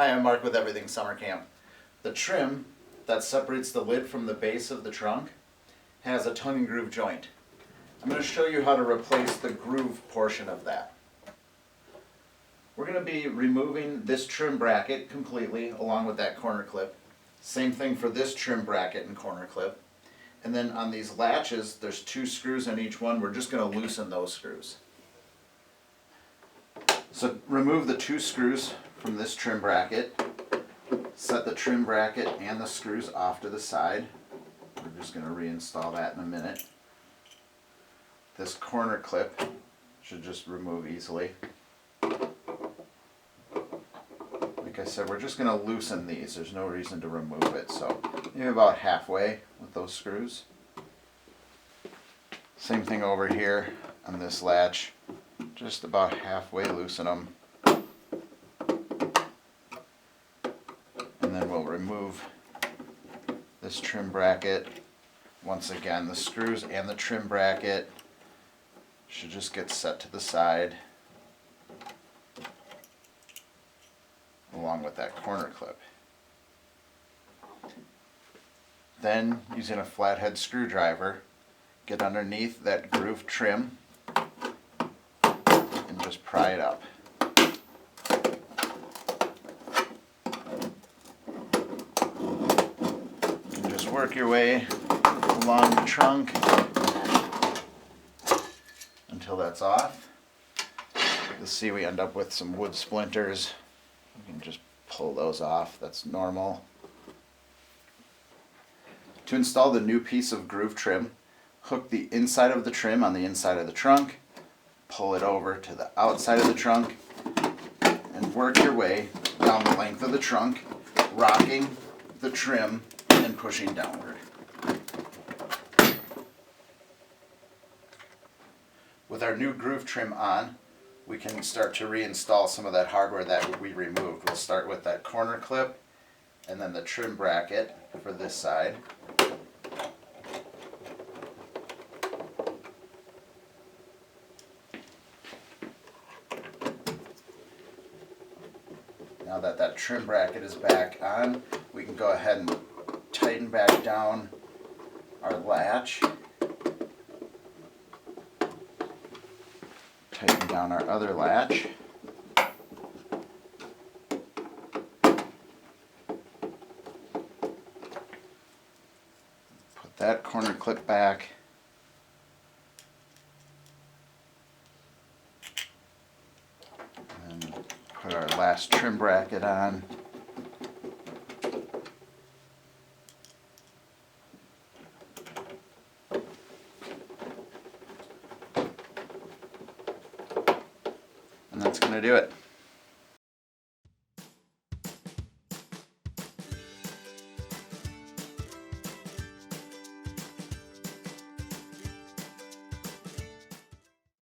Hi, I'm Mark with Everything Summer Camp. The trim that separates the lid from the base of the trunk has a tongue and groove joint. I'm going to show you how to replace the groove portion of that. We're going to be removing this trim bracket completely along with that corner clip. Same thing for this trim bracket and corner clip. And then on these latches, there's 2 screws in each one. We're just going to loosen those screws. So remove the 2 screws from this trim bracket. Set the trim bracket and the screws off to the side. We're just going to reinstall that in a minute. This corner clip should just remove easily. Like I said, we're just going to loosen these. There's no reason to remove it. So maybe about halfway with those screws. Same thing over here on this latch. Just about halfway loosen them. And then we'll remove this trim bracket. Once again, the screws and the trim bracket should just get set to the side along with that corner clip. Then, using a flathead screwdriver, get underneath that groove trim and just pry it up. And just work your way along the trunk until that's off. You'll see we end up with some wood splinters. You can just pull those off, that's normal. To install the new piece of groove trim, hook the inside of the trim on the inside of the trunk, pull it over to the outside of the trunk, and work your way down the length of the trunk, rocking the trim and pushing downward. With our new groove trim on, we can start to reinstall some of that hardware that we removed. We'll start with that corner clip and then the trim bracket for this side. Now that that trim bracket is back on, we can go ahead and tighten back down our latch. Tighten down our other latch. Put that corner clip back. And put our last trim bracket on. And that's going to do it.